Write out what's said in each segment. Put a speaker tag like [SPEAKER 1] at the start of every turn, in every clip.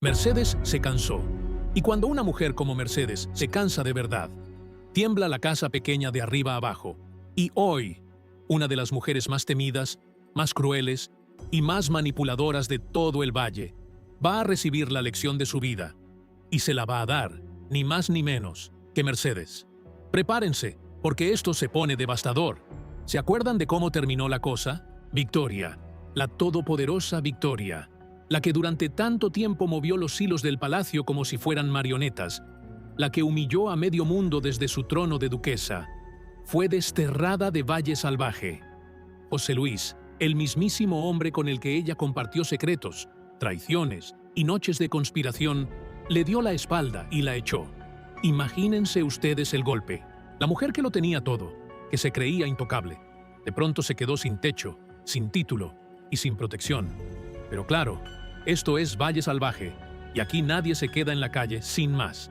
[SPEAKER 1] Mercedes se cansó. Y cuando una mujer como Mercedes se cansa de verdad, tiembla la casa pequeña de arriba a abajo. Y hoy, una de las mujeres más temidas, más crueles y más manipuladoras de todo el valle, va a recibir la lección de su vida. Y se la va a dar, ni más ni menos, que Mercedes. Prepárense, porque esto se pone devastador. ¿Se acuerdan de cómo terminó la cosa? Victoria, la todopoderosa Victoria, la que durante tanto tiempo movió los hilos del palacio como si fueran marionetas, la que humilló a medio mundo desde su trono de duquesa, fue desterrada de Valle Salvaje. José Luis, el mismísimo hombre con el que ella compartió secretos, traiciones y noches de conspiración, le dio la espalda y la echó. Imagínense ustedes el golpe. La mujer que lo tenía todo, que se creía intocable, de pronto se quedó sin techo, sin título y sin protección. Pero claro, esto es Valle Salvaje, y aquí nadie se queda en la calle sin más.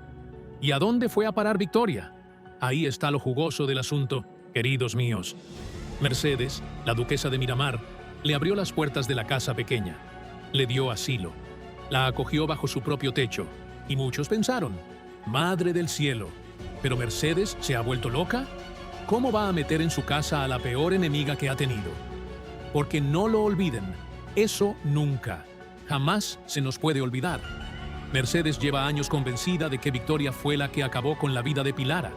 [SPEAKER 1] ¿Y a dónde fue a parar Victoria? Ahí está lo jugoso del asunto, queridos míos. Mercedes, la duquesa de Miramar, le abrió las puertas de la casa pequeña, le dio asilo, la acogió bajo su propio techo, y muchos pensaron, Madre del cielo, ¿pero Mercedes se ha vuelto loca? ¿Cómo va a meter en su casa a la peor enemiga que ha tenido? Porque no lo olviden, eso nunca, jamás se nos puede olvidar. Mercedes lleva años convencida de que Victoria fue la que acabó con la vida de Pilara.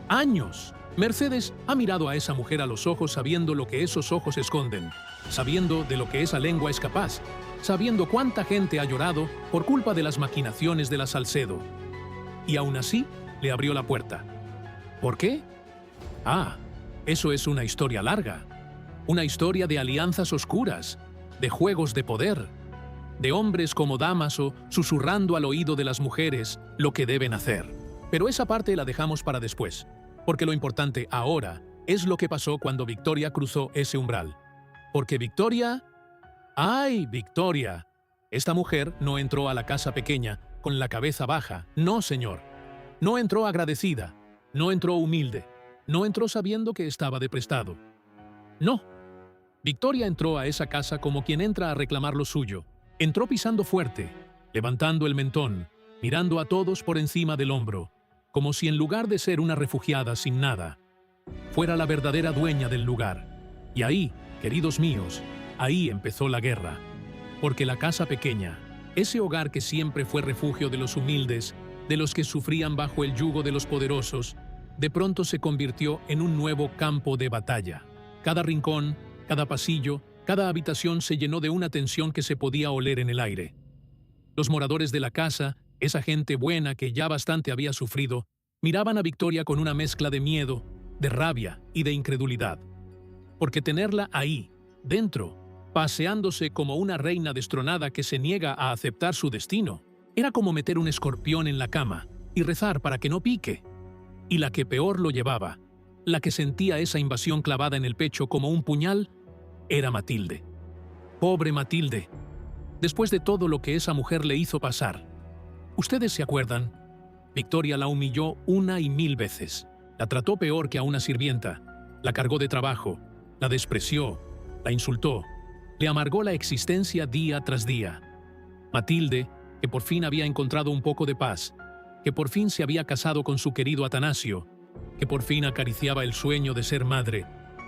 [SPEAKER 1] ¡Años! Mercedes ha mirado a esa mujer a los ojos sabiendo lo que esos ojos esconden, sabiendo de lo que esa lengua es capaz, sabiendo cuánta gente ha llorado por culpa de las maquinaciones de la Salcedo. Y aún así, le abrió la puerta. ¿Por qué? Ah, eso es una historia larga. Una historia de alianzas oscuras, de juegos de poder, de hombres como Dámaso susurrando al oído de las mujeres lo que deben hacer. Pero esa parte la dejamos para después, porque lo importante ahora es lo que pasó cuando Victoria cruzó ese umbral. Porque Victoria... ¡Ay, Victoria! Esta mujer no entró a la casa pequeña con la cabeza baja, no, señor. No entró agradecida, no entró humilde, no entró sabiendo que estaba de prestado. No. Victoria entró a esa casa como quien entra a reclamar lo suyo. Entró pisando fuerte, levantando el mentón, mirando a todos por encima del hombro, como si en lugar de ser una refugiada sin nada, fuera la verdadera dueña del lugar. Y ahí, queridos míos, ahí empezó la guerra. Porque la casa pequeña, ese hogar que siempre fue refugio de los humildes, de los que sufrían bajo el yugo de los poderosos, de pronto se convirtió en un nuevo campo de batalla. Cada rincón, cada pasillo, cada habitación se llenó de una tensión que se podía oler en el aire. Los moradores de la casa, esa gente buena que ya bastante había sufrido, miraban a Victoria con una mezcla de miedo, de rabia y de incredulidad. Porque tenerla ahí, dentro, paseándose como una reina destronada que se niega a aceptar su destino, era como meter un escorpión en la cama y rezar para que no pique. Y la que peor lo llevaba, la que sentía esa invasión clavada en el pecho como un puñal, era Matilde. Pobre Matilde, después de todo lo que esa mujer le hizo pasar. ¿Ustedes se acuerdan? Victoria la humilló 1 y 1000 veces. La trató peor que a una sirvienta. La cargó de trabajo, la despreció, la insultó, le amargó la existencia día tras día. Matilde, que por fin había encontrado un poco de paz, que por fin se había casado con su querido Atanasio, que por fin acariciaba el sueño de ser madre,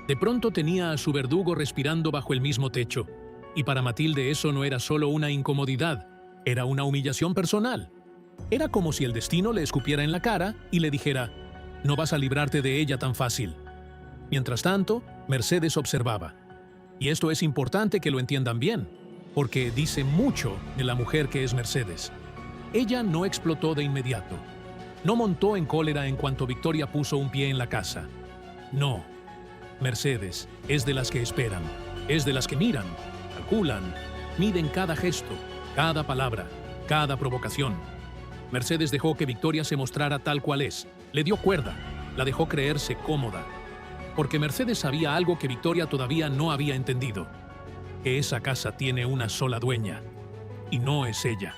[SPEAKER 1] de pronto tenía a su verdugo respirando bajo el mismo techo. Y para Matilde eso no era solo una incomodidad, era una humillación personal. Era como si el destino le escupiera en la cara y le dijera, no vas a librarte de ella tan fácil. Mientras tanto, Mercedes observaba. Y esto es importante que lo entiendan bien, porque dice mucho de la mujer que es Mercedes. Ella no explotó de inmediato. No montó en cólera en cuanto Victoria puso un pie en la casa. No. Mercedes es de las que esperan, es de las que miran, calculan, miden cada gesto, cada palabra, cada provocación. Mercedes dejó que Victoria se mostrara tal cual es, le dio cuerda, la dejó creerse cómoda. Porque Mercedes sabía algo que Victoria todavía no había entendido, que esa casa tiene una sola dueña, y no es ella.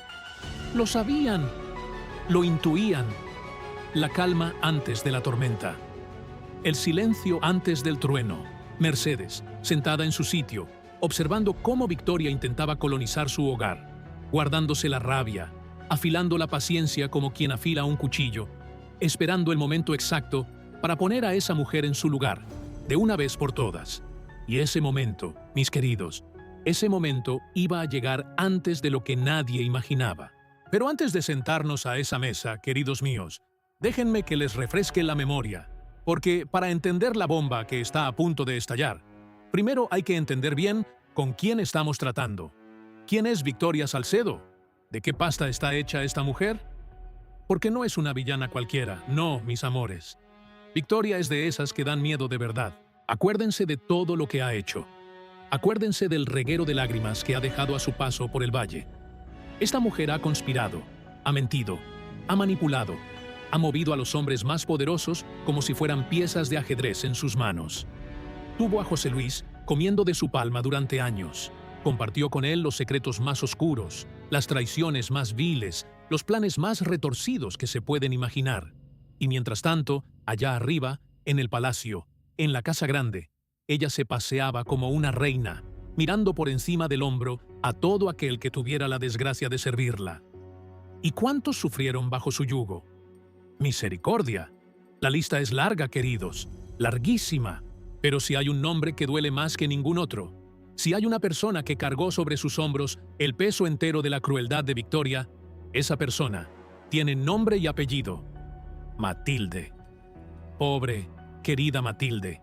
[SPEAKER 1] Lo sabían, lo intuían, la calma antes de la tormenta. El silencio antes del trueno. Mercedes, sentada en su sitio, observando cómo Victoria intentaba colonizar su hogar, guardándose la rabia, afilando la paciencia como quien afila un cuchillo, esperando el momento exacto para poner a esa mujer en su lugar, de una vez por todas. Y ese momento, mis queridos, ese momento iba a llegar antes de lo que nadie imaginaba. Pero antes de sentarnos a esa mesa, queridos míos, déjenme que les refresque la memoria, porque para entender la bomba que está a punto de estallar, primero hay que entender bien con quién estamos tratando. ¿Quién es Victoria Salcedo? ¿De qué pasta está hecha esta mujer? Porque no es una villana cualquiera, no, mis amores. Victoria es de esas que dan miedo de verdad. Acuérdense de todo lo que ha hecho. Acuérdense del reguero de lágrimas que ha dejado a su paso por el valle. Esta mujer ha conspirado, ha mentido, ha manipulado, ha movido a los hombres más poderosos como si fueran piezas de ajedrez en sus manos. Tuvo a José Luis comiendo de su palma durante años. Compartió con él los secretos más oscuros, las traiciones más viles, los planes más retorcidos que se pueden imaginar. Y mientras tanto, allá arriba, en el palacio, en la casa grande, ella se paseaba como una reina, mirando por encima del hombro a todo aquel que tuviera la desgracia de servirla. ¿Y cuántos sufrieron bajo su yugo? ¡Misericordia! La lista es larga, queridos, larguísima. Pero si hay un nombre que duele más que ningún otro, si hay una persona que cargó sobre sus hombros el peso entero de la crueldad de Victoria, esa persona tiene nombre y apellido: Matilde. Pobre, querida Matilde,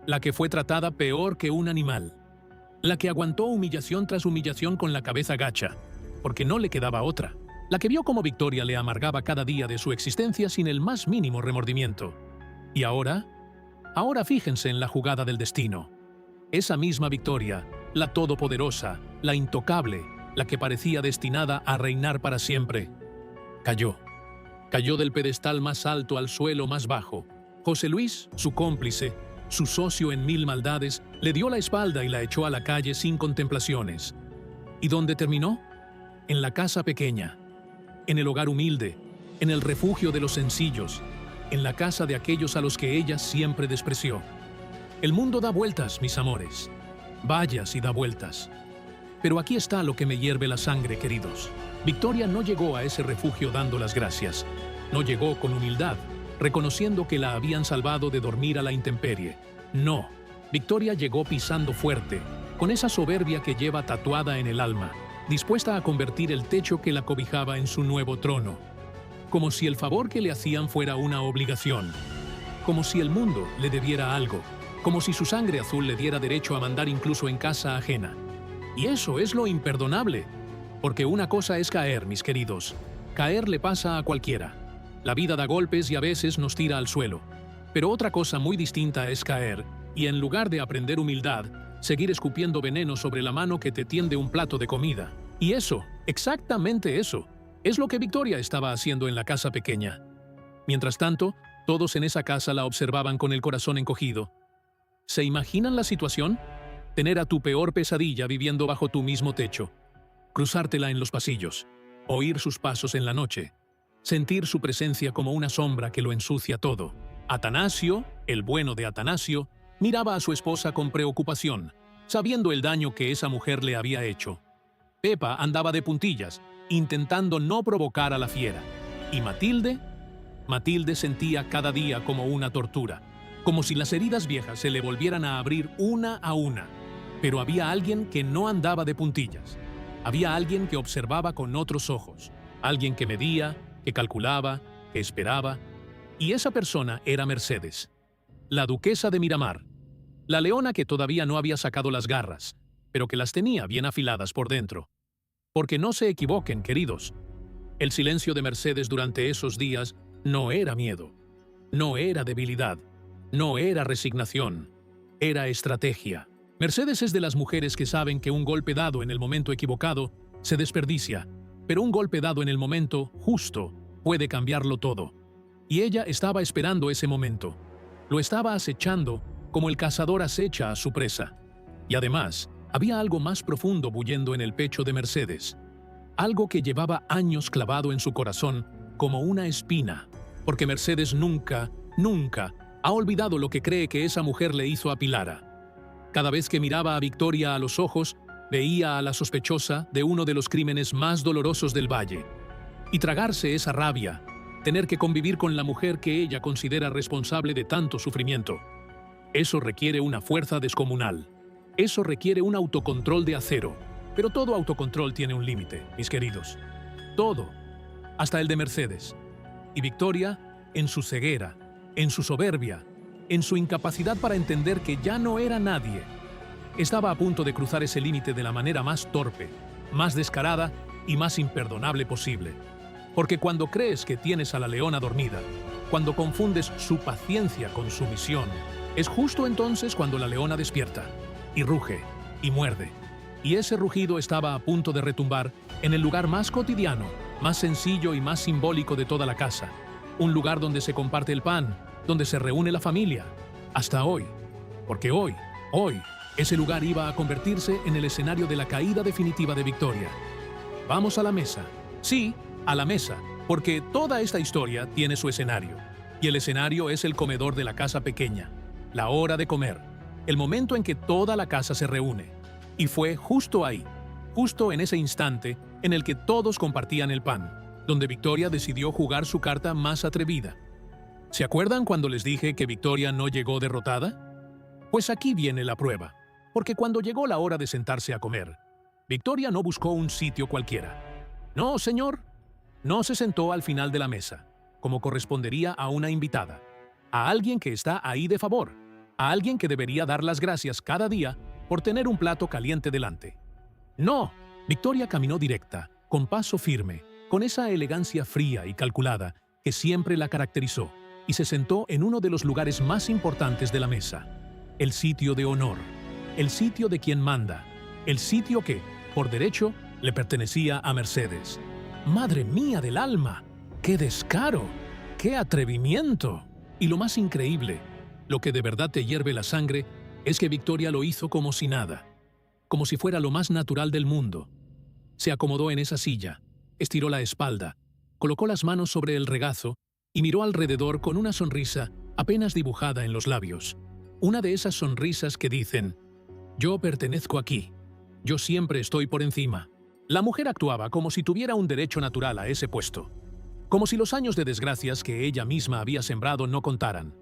[SPEAKER 1] la que fue tratada peor que un animal, la que aguantó humillación tras humillación con la cabeza gacha, porque no le quedaba otra, la que vio cómo Victoria le amargaba cada día de su existencia sin el más mínimo remordimiento. Y ahora fíjense en la jugada del destino. Esa misma Victoria, la todopoderosa, la intocable, la que parecía destinada a reinar para siempre, cayó. Cayó del pedestal más alto al suelo más bajo. José Luis, su cómplice, su socio en mil maldades, le dio la espalda y la echó a la calle sin contemplaciones. ¿Y dónde terminó? En la casa pequeña, en el hogar humilde, en el refugio de los sencillos, en la casa de aquellos a los que ella siempre despreció. El mundo da vueltas, mis amores. Vaya si da vueltas. Pero aquí está lo que me hierve la sangre, queridos. Victoria no llegó a ese refugio dando las gracias. No llegó con humildad, reconociendo que la habían salvado de dormir a la intemperie. No, Victoria llegó pisando fuerte, con esa soberbia que lleva tatuada en el alma, dispuesta a convertir el techo que la cobijaba en su nuevo trono. Como si el favor que le hacían fuera una obligación. Como si el mundo le debiera algo. Como si su sangre azul le diera derecho a mandar incluso en casa ajena. Y eso es lo imperdonable. Porque una cosa es caer, mis queridos. Caer le pasa a cualquiera. La vida da golpes y a veces nos tira al suelo. Pero otra cosa muy distinta es caer y, en lugar de aprender humildad, seguir escupiendo veneno sobre la mano que te tiende un plato de comida. Y eso, exactamente eso, es lo que Victoria estaba haciendo en la casa pequeña. Mientras tanto, todos en esa casa la observaban con el corazón encogido. ¿Se imaginan la situación? Tener a tu peor pesadilla viviendo bajo tu mismo techo. Cruzártela en los pasillos. Oír sus pasos en la noche. Sentir su presencia como una sombra que lo ensucia todo. Atanasio, el bueno de Atanasio, miraba a su esposa con preocupación, sabiendo el daño que esa mujer le había hecho. Pepa andaba de puntillas, intentando no provocar a la fiera. ¿Y Matilde? Matilde sentía cada día como una tortura, como si las heridas viejas se le volvieran a abrir una a una. Pero había alguien que no andaba de puntillas. Había alguien que observaba con otros ojos, alguien que medía, que calculaba, que esperaba. Y esa persona era Mercedes, la duquesa de Miramar, la leona que todavía no había sacado las garras, pero que las tenía bien afiladas por dentro. Porque no se equivoquen, queridos. El silencio de Mercedes durante esos días no era miedo, no era debilidad, no era resignación, era estrategia. Mercedes es de las mujeres que saben que un golpe dado en el momento equivocado se desperdicia, pero un golpe dado en el momento justo puede cambiarlo todo. Y ella estaba esperando ese momento. Lo estaba acechando como el cazador acecha a su presa. Y además, había algo más profundo bullendo en el pecho de Mercedes. Algo que llevaba años clavado en su corazón como una espina. Porque Mercedes nunca ha olvidado lo que cree que esa mujer le hizo a Pilara. Cada vez que miraba a Victoria a los ojos, veía a la sospechosa de uno de los crímenes más dolorosos del valle. y tragarse esa rabia, tener que convivir con la mujer que ella considera responsable de tanto sufrimiento. Eso requiere una fuerza descomunal. Eso requiere un autocontrol de acero. Pero todo autocontrol tiene un límite, mis queridos. Todo, hasta el de Mercedes. Y Victoria, en su ceguera, en su soberbia, en su incapacidad para entender que ya no era nadie, estaba a punto de cruzar ese límite de la manera más torpe, más descarada y más imperdonable posible. Porque cuando crees que tienes a la leona dormida, cuando confundes su paciencia con su misión, es justo entonces cuando la leona despierta, y ruge, y muerde. Y ese rugido estaba a punto de retumbar en el lugar más cotidiano, más sencillo y más simbólico de toda la casa. Un lugar donde se comparte el pan, donde se reúne la familia. Hasta hoy. Porque hoy, ese lugar iba a convertirse en el escenario de la caída definitiva de Victoria. Vamos a la mesa. Sí, a la mesa, porque toda esta historia tiene su escenario. Y el escenario es el comedor de la casa pequeña. La hora de comer. El momento en que toda la casa se reúne. Y fue justo ahí, justo en ese instante en el que todos compartían el pan, donde Victoria decidió jugar su carta más atrevida. ¿Se acuerdan cuando les dije que Victoria no llegó derrotada? Pues aquí viene la prueba, porque cuando llegó la hora de sentarse a comer, Victoria no buscó un sitio cualquiera. No, señor, no se sentó al final de la mesa, como correspondería a una invitada, a alguien que está ahí de favor, a alguien que debería dar las gracias cada día por tener un plato caliente delante. No, Victoria caminó directa, con paso firme, con esa elegancia fría y calculada que siempre la caracterizó, y se sentó en uno de los lugares más importantes de la mesa, el sitio de honor, el sitio de quien manda, el sitio que, por derecho, le pertenecía a Mercedes. ¡Madre mía del alma! ¡Qué descaro! ¡Qué atrevimiento! Y lo más increíble, lo que de verdad te hierve la sangre, es que Victoria lo hizo como si nada, como si fuera lo más natural del mundo. Se acomodó en esa silla, estiró la espalda, colocó las manos sobre el regazo y miró alrededor con una sonrisa apenas dibujada en los labios. Una de esas sonrisas que dicen, yo pertenezco aquí, yo siempre estoy por encima. La mujer actuaba como si tuviera un derecho natural a ese puesto, como si los años de desgracias que ella misma había sembrado no contaran,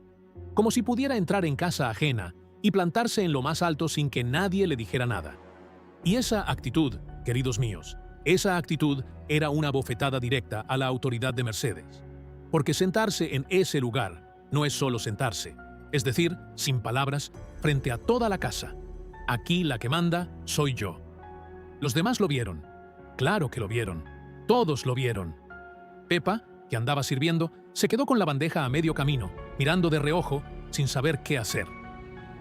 [SPEAKER 1] como si pudiera entrar en casa ajena y plantarse en lo más alto sin que nadie le dijera nada. Y esa actitud, queridos míos, esa actitud era una bofetada directa a la autoridad de Mercedes. Porque sentarse en ese lugar no es solo sentarse, es decir, sin palabras, frente a toda la casa. Aquí la que manda soy yo. Los demás lo vieron. Claro que lo vieron. Todos lo vieron. Pepa, que andaba sirviendo, se quedó con la bandeja a medio camino, mirando de reojo, sin saber qué hacer.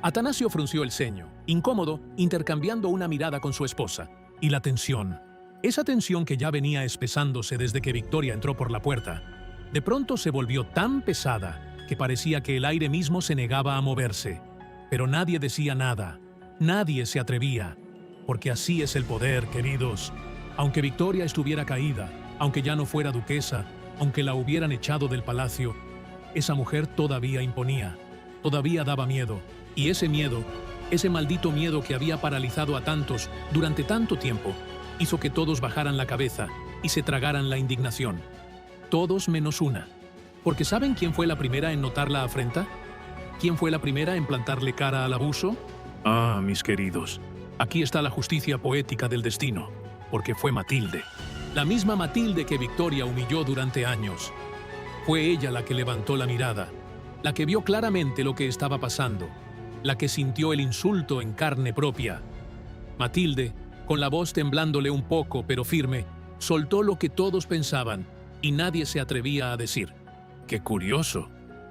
[SPEAKER 1] Atanasio frunció el ceño, incómodo, intercambiando una mirada con su esposa. Y la tensión, esa tensión que ya venía espesándose desde que Victoria entró por la puerta, de pronto se volvió tan pesada que parecía que el aire mismo se negaba a moverse. Pero nadie decía nada, nadie se atrevía, porque así es el poder, queridos. Aunque Victoria estuviera caída, aunque ya no fuera duquesa, aunque la hubieran echado del palacio, esa mujer todavía imponía, todavía daba miedo. Y ese miedo, ese maldito miedo que había paralizado a tantos durante tanto tiempo, hizo que todos bajaran la cabeza y se tragaran la indignación. Todos menos una. Porque ¿saben quién fue la primera en notar la afrenta? ¿Quién fue la primera en plantarle cara al abuso? Ah, mis queridos, aquí está la justicia poética del destino, porque fue Matilde. La misma Matilde que Victoria humilló durante años. Fue ella la que levantó la mirada, la que vio claramente lo que estaba pasando, la que sintió el insulto en carne propia. Matilde, con la voz temblándole un poco pero firme, soltó lo que todos pensaban y nadie se atrevía a decir. ¡Qué curioso!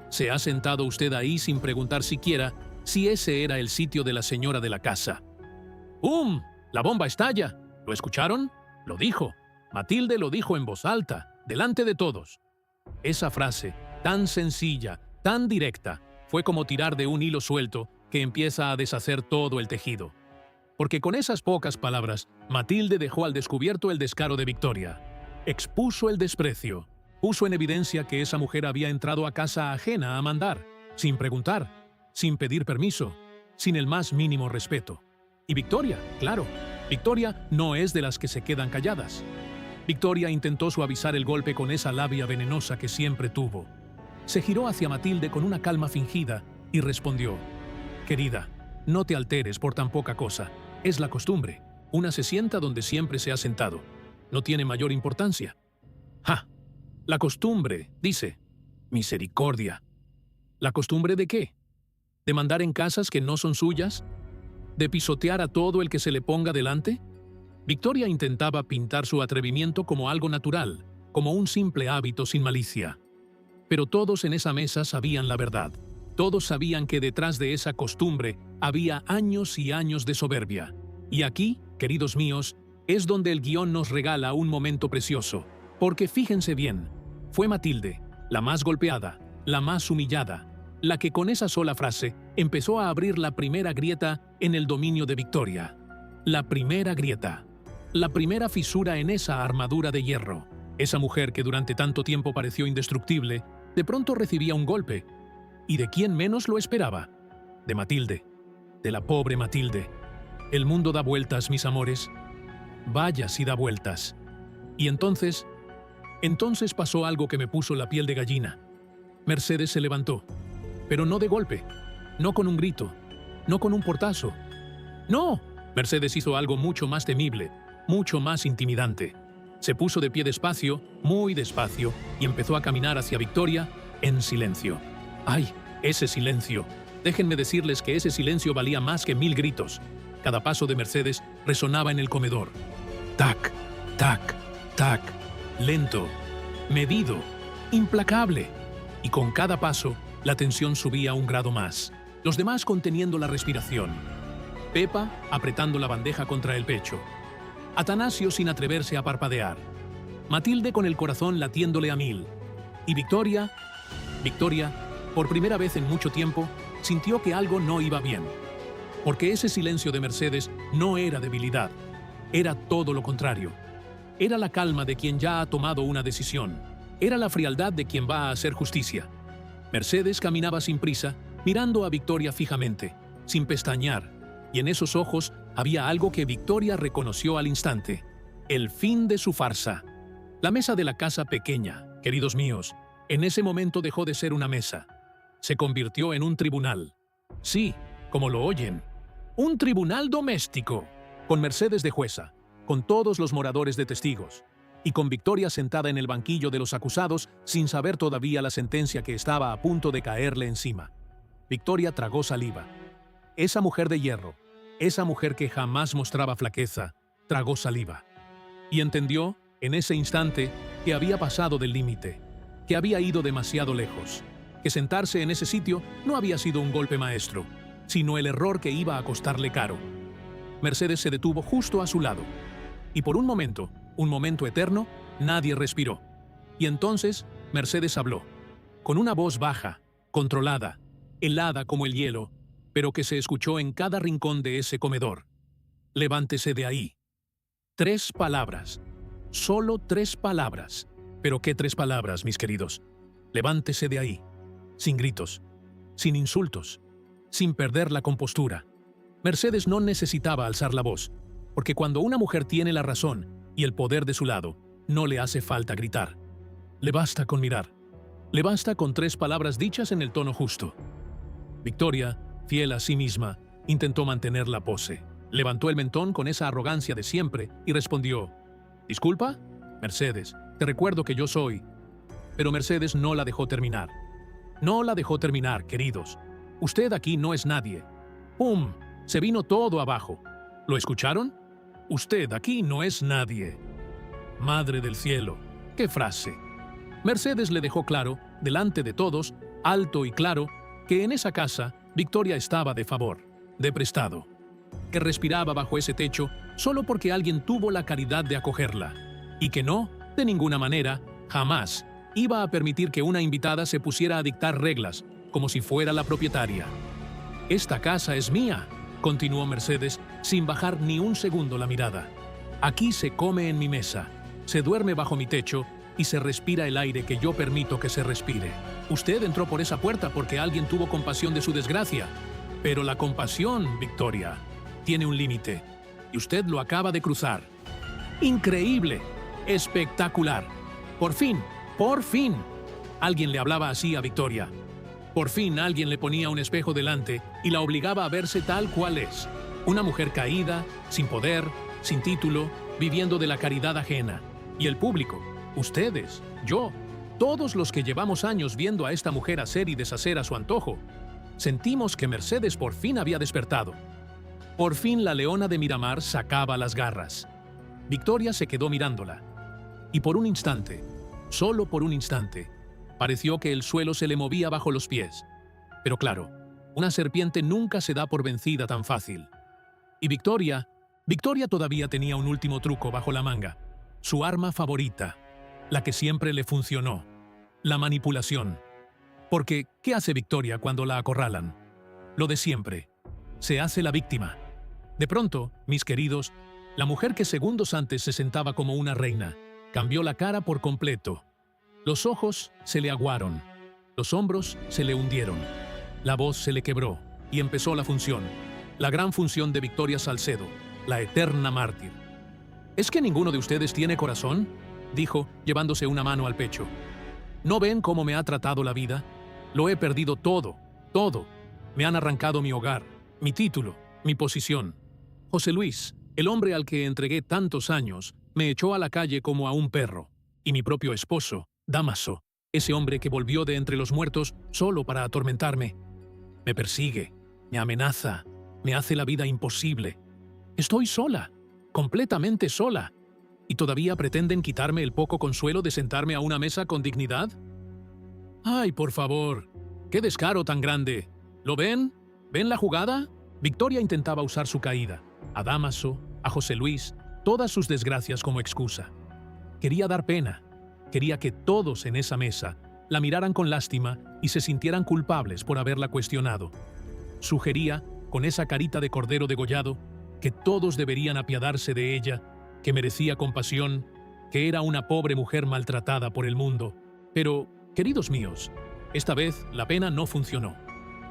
[SPEAKER 1] Se ha sentado usted ahí sin preguntar siquiera si ese era el sitio de la señora de la casa. ¡Bum! ¡La bomba estalla! ¿Lo escucharon? Lo dijo. Matilde lo dijo en voz alta, delante de todos. Esa frase, tan sencilla, tan directa, fue como tirar de un hilo suelto que empieza a deshacer todo el tejido. Porque con esas pocas palabras, Matilde dejó al descubierto el descaro de Victoria. Expuso el desprecio. Puso en evidencia que esa mujer había entrado a casa ajena a mandar, sin preguntar, sin pedir permiso, sin el más mínimo respeto. Y Victoria, claro, Victoria no es de las que se quedan calladas. Victoria intentó suavizar el golpe con esa labia venenosa que siempre tuvo. Se giró hacia Matilde con una calma fingida y respondió: «Querida, no te alteres por tan poca cosa. Es la costumbre. Una se sienta donde siempre se ha sentado. No tiene mayor importancia». «¡Ja! La costumbre», dice. «Misericordia». ¿La costumbre de qué? ¿De mandar en casas que no son suyas? ¿De pisotear a todo el que se le ponga delante? Victoria intentaba pintar su atrevimiento como algo natural, como un simple hábito sin malicia. Pero todos en esa mesa sabían la verdad. Todos sabían que detrás de esa costumbre había años y años de soberbia. Y aquí, queridos míos, es donde el guión nos regala un momento precioso. Porque fíjense bien, fue Matilde, la más golpeada, la más humillada, la que con esa sola frase empezó a abrir la primera grieta en el dominio de Victoria. La primera grieta. La primera fisura en esa armadura de hierro. Esa mujer que durante tanto tiempo pareció indestructible, de pronto recibía un golpe. ¿Y de quién menos lo esperaba? De Matilde. De la pobre Matilde. El mundo da vueltas, mis amores. Vaya si da vueltas. Y entonces pasó algo que me puso la piel de gallina. Mercedes se levantó. Pero no de golpe, no con un grito, no con un portazo. ¡No! Mercedes hizo algo mucho más temible, mucho más intimidante. Se puso de pie despacio, muy despacio, y empezó a caminar hacia Victoria en silencio. ¡Ay! Ese silencio. Déjenme decirles que ese silencio valía más que 1000 gritos. Cada paso de Mercedes resonaba en el comedor. Tac, tac, tac. Lento, medido, implacable. Y con cada paso, la tensión subía un grado más. Los demás conteniendo la respiración. Pepa apretando la bandeja contra el pecho. Atanasio sin atreverse a parpadear. Matilde con el corazón latiéndole a 1000. Y Victoria, por primera vez en mucho tiempo, sintió que algo no iba bien. Porque ese silencio de Mercedes no era debilidad. Era todo lo contrario. Era la calma de quien ya ha tomado una decisión. Era la frialdad de quien va a hacer justicia. Mercedes caminaba sin prisa, mirando a Victoria fijamente, sin pestañear, y en esos ojos había algo que Victoria reconoció al instante: el fin de su farsa. La mesa de la casa pequeña, queridos míos, en ese momento dejó de ser una mesa. Se convirtió en un tribunal. Sí, como lo oyen, un tribunal doméstico, con Mercedes de jueza, con todos los moradores de testigos, y con Victoria sentada en el banquillo de los acusados sin saber todavía la sentencia que estaba a punto de caerle encima. Victoria tragó saliva. Esa mujer de hierro, esa mujer que jamás mostraba flaqueza, tragó saliva. Y entendió, en ese instante, que había pasado del límite, que había ido demasiado lejos, que sentarse en ese sitio no había sido un golpe maestro, sino el error que iba a costarle caro. Mercedes se detuvo justo a su lado, y por un momento eterno, nadie respiró. Y entonces Mercedes habló, con una voz baja, controlada, helada como el hielo, pero que se escuchó en cada rincón de ese comedor. «Levántese de ahí». 3 palabras. Solo 3 palabras. Pero ¿qué 3 palabras, mis queridos? Levántese de ahí. Sin gritos, sin insultos, sin perder la compostura. Mercedes no necesitaba alzar la voz, porque cuando una mujer tiene la razón y el poder de su lado, no le hace falta gritar. Le basta con mirar. Le basta con 3 palabras dichas en el tono justo. Victoria, fiel a sí misma, intentó mantener la pose. Levantó el mentón con esa arrogancia de siempre y respondió: «¿Disculpa? Mercedes, te recuerdo que yo soy...». Pero Mercedes no la dejó terminar. No la dejó terminar, queridos. Usted aquí no es nadie. ¡Pum! Se vino todo abajo. ¿Lo escucharon? Usted aquí no es nadie. Madre del cielo, ¡qué frase! Mercedes le dejó claro, delante de todos, alto y claro, que en esa casa Victoria estaba de favor, de prestado, que respiraba bajo ese techo solo porque alguien tuvo la caridad de acogerla, y que no, de ninguna manera, jamás, iba a permitir que una invitada se pusiera a dictar reglas, como si fuera la propietaria. «Esta casa es mía», continuó Mercedes, sin bajar ni un segundo la mirada. «Aquí se come en mi mesa, se duerme bajo mi techo y se respira el aire que yo permito que se respire. Usted entró por esa puerta porque alguien tuvo compasión de su desgracia. Pero la compasión, Victoria, tiene un límite, y usted lo acaba de cruzar. ¡Increíble! espectacular. Por fin, alguien le hablaba así a Victoria. Por fin alguien le ponía un espejo delante y la obligaba a verse tal cual es. Una mujer caída, sin poder, sin título, viviendo de la caridad ajena. Y el público, ustedes, yo, todos los que llevamos años viendo a esta mujer hacer y deshacer a su antojo, sentimos que Mercedes por fin había despertado. Por fin la leona de Miramar sacaba las garras. Victoria se quedó mirándola. Y por un instante, solo por un instante, pareció que el suelo se le movía bajo los pies. Pero claro, una serpiente nunca se da por vencida tan fácil. Y Victoria todavía tenía un último truco bajo la manga. Su arma favorita, la que siempre le funcionó, la manipulación. Porque, ¿qué hace Victoria cuando la acorralan? Lo de siempre. Se hace la víctima. De pronto, mis queridos, la mujer que segundos antes se sentaba como una reina, cambió la cara por completo. Los ojos se le aguaron, los hombros se le hundieron, la voz se le quebró y empezó la función, la gran función de Victoria Salcedo, la eterna mártir. ¿Es que ninguno de ustedes tiene corazón?, dijo, llevándose una mano al pecho. ¿No ven cómo me ha tratado la vida? Lo he perdido todo, todo. Me han arrancado mi hogar, mi título, mi posición. José Luis, el hombre al que entregué tantos años, me echó a la calle como a un perro. Y mi propio esposo, Dámaso, ese hombre que volvió de entre los muertos solo para atormentarme, me persigue, me amenaza, me hace la vida imposible. Estoy sola, completamente sola. ¿Y todavía pretenden quitarme el poco consuelo de sentarme a una mesa con dignidad? ¡Ay, por favor! ¡Qué descaro tan grande! ¿Lo ven? ¿Ven la jugada? Victoria intentaba usar su caída, a Dámaso, a José Luis, todas sus desgracias como excusa. Quería dar pena. Quería que todos en esa mesa la miraran con lástima y se sintieran culpables por haberla cuestionado. Sugería, con esa carita de cordero degollado, que todos deberían apiadarse de ella, que merecía compasión, que era una pobre mujer maltratada por el mundo. Pero, queridos míos, esta vez la pena no funcionó.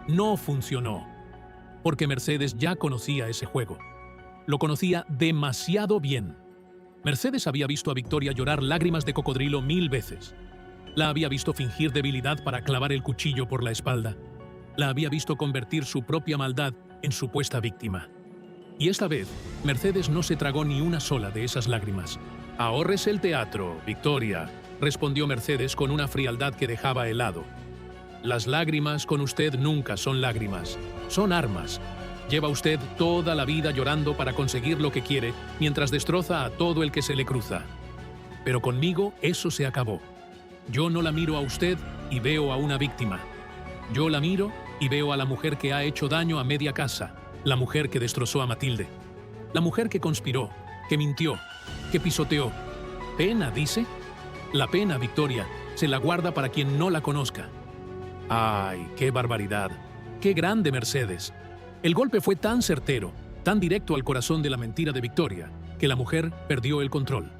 [SPEAKER 1] No funcionó. Porque Mercedes ya conocía ese juego. Lo conocía demasiado bien. Mercedes había visto a Victoria llorar lágrimas de cocodrilo 1000 veces. La había visto fingir debilidad para clavar el cuchillo por la espalda. La había visto convertir su propia maldad en supuesta víctima. Y esta vez, Mercedes no se tragó ni una sola de esas lágrimas. «Ahórrese el teatro, Victoria», respondió Mercedes con una frialdad que dejaba helado. «Las lágrimas con usted nunca son lágrimas, son armas. Lleva usted toda la vida llorando para conseguir lo que quiere, mientras destroza a todo el que se le cruza. Pero conmigo eso se acabó. Yo no la miro a usted y veo a una víctima. Yo la miro y veo a la mujer que ha hecho daño a media casa, la mujer que destrozó a Matilde, la mujer que conspiró, que mintió, que pisoteó. ¿Pena, dice? La pena, Victoria, se la guarda para quien no la conozca». ¡Ay, qué barbaridad! ¡Qué grande Mercedes! El golpe fue tan certero, tan directo al corazón de la mentira de Victoria, que la mujer perdió el control.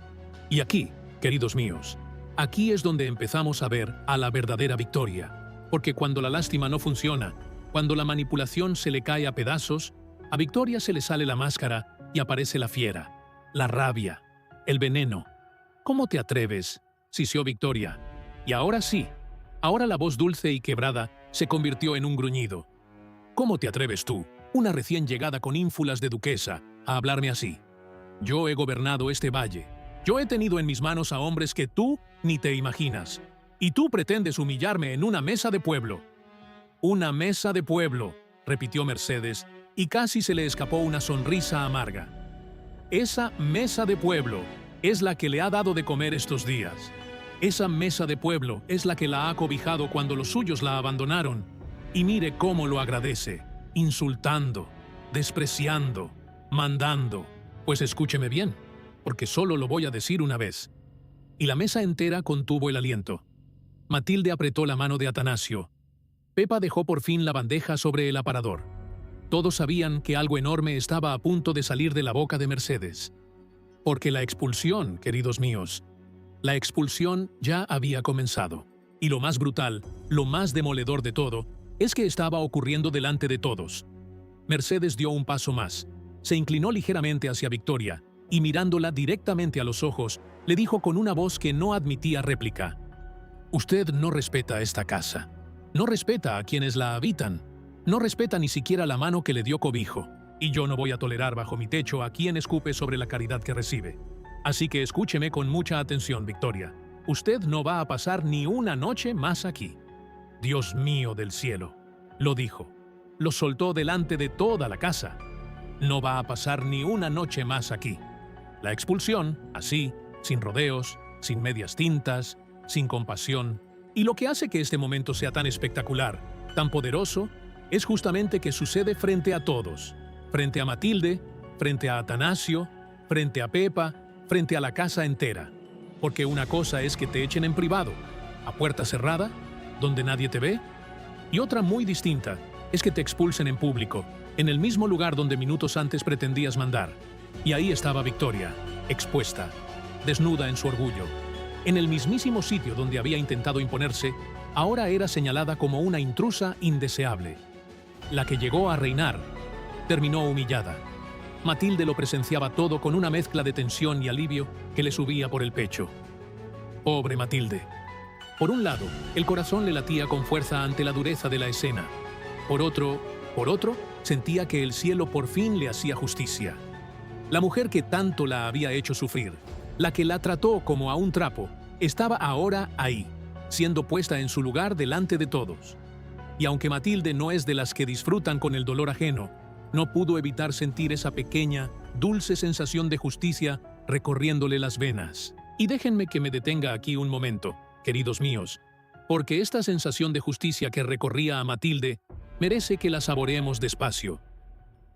[SPEAKER 1] Y aquí, queridos míos, aquí es donde empezamos a ver a la verdadera Victoria, porque cuando la lástima no funciona, cuando la manipulación se le cae a pedazos, a Victoria se le sale la máscara y aparece la fiera, la rabia, el veneno. ¿Cómo te atreves?, siseó Victoria. Y ahora sí, ahora la voz dulce y quebrada se convirtió en un gruñido. ¿Cómo te atreves tú, una recién llegada con ínfulas de duquesa, a hablarme así? Yo he gobernado este valle. Yo he tenido en mis manos a hombres que tú ni te imaginas. Y tú pretendes humillarme en una mesa de pueblo. «Una mesa de pueblo», repitió Mercedes, y casi se le escapó una sonrisa amarga. «Esa mesa de pueblo es la que le ha dado de comer estos días. Esa mesa de pueblo es la que la ha cobijado cuando los suyos la abandonaron. Y mire cómo lo agradece, insultando, despreciando, mandando. Pues escúcheme bien, porque solo lo voy a decir una vez». Y la mesa entera contuvo el aliento. Matilde apretó la mano de Atanasio. Pepa dejó por fin la bandeja sobre el aparador. Todos sabían que algo enorme estaba a punto de salir de la boca de Mercedes. Porque la expulsión, queridos míos, la expulsión ya había comenzado. Y lo más brutal, lo más demoledor de todo, es que estaba ocurriendo delante de todos. Mercedes dio un paso más, se inclinó ligeramente hacia Victoria y mirándola directamente a los ojos, Le dijo con una voz que no admitía réplica: «Usted no respeta esta casa. No respeta a quienes la habitan. No respeta ni siquiera la mano que le dio cobijo. Y yo no voy a tolerar bajo mi techo a quien escupe sobre la caridad que recibe. Así que escúcheme con mucha atención, Victoria. Usted no va a pasar ni una noche más aquí». «Dios mío del cielo», lo dijo. Lo soltó delante de toda la casa. «No va a pasar ni una noche más aquí». La expulsión, así, sin rodeos, sin medias tintas, sin compasión. Y lo que hace que este momento sea tan espectacular, tan poderoso, es justamente que sucede frente a todos. Frente a Matilde, frente a Atanasio, frente a Pepa, frente a la casa entera. Porque una cosa es que te echen en privado, a puerta cerrada, donde nadie te ve, y otra muy distinta es que te expulsen en público, en el mismo lugar donde minutos antes pretendías mandar. Y ahí estaba Victoria, expuesta, desnuda en su orgullo. En el mismísimo sitio donde había intentado imponerse, ahora era señalada como una intrusa indeseable. La que llegó a reinar terminó humillada. Matilde lo presenciaba todo con una mezcla de tensión y alivio que le subía por el pecho. Pobre Matilde. Por un lado, el corazón le latía con fuerza ante la dureza de la escena. Por otro, sentía que el cielo por fin le hacía justicia. La mujer que tanto la había hecho sufrir, la que la trató como a un trapo, estaba ahora ahí, siendo puesta en su lugar delante de todos. Y aunque Matilde no es de las que disfrutan con el dolor ajeno, no pudo evitar sentir esa pequeña, dulce sensación de justicia recorriéndole las venas. Y déjenme que me detenga aquí un momento, queridos míos, porque esta sensación de justicia que recorría a Matilde merece que la saboreemos despacio.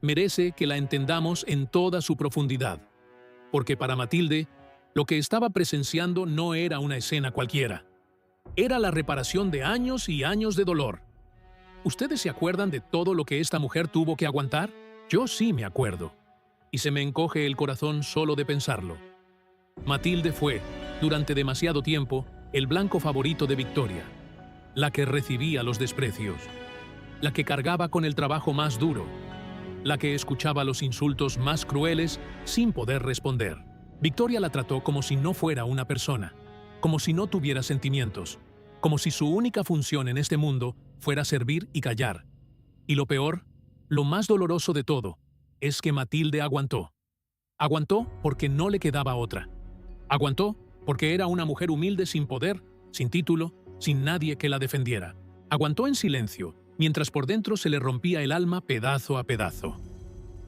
[SPEAKER 1] Merece que la entendamos en toda su profundidad. Porque para Matilde, lo que estaba presenciando no era una escena cualquiera. Era la reparación de años y años de dolor. ¿Ustedes se acuerdan de todo lo que esta mujer tuvo que aguantar? Yo sí me acuerdo. Y se me encoge el corazón solo de pensarlo. Matilde fue, durante demasiado tiempo, el blanco favorito de Victoria. La que recibía los desprecios. La que cargaba con el trabajo más duro. La que escuchaba los insultos más crueles sin poder responder. Victoria la trató como si no fuera una persona, como si no tuviera sentimientos, como si su única función en este mundo fuera servir y callar. Y lo peor, lo más doloroso de todo, es que Matilde aguantó. Aguantó porque no le quedaba otra. Aguantó porque era una mujer humilde sin poder, sin título, sin nadie que la defendiera. Aguantó en silencio, mientras por dentro se le rompía el alma pedazo a pedazo.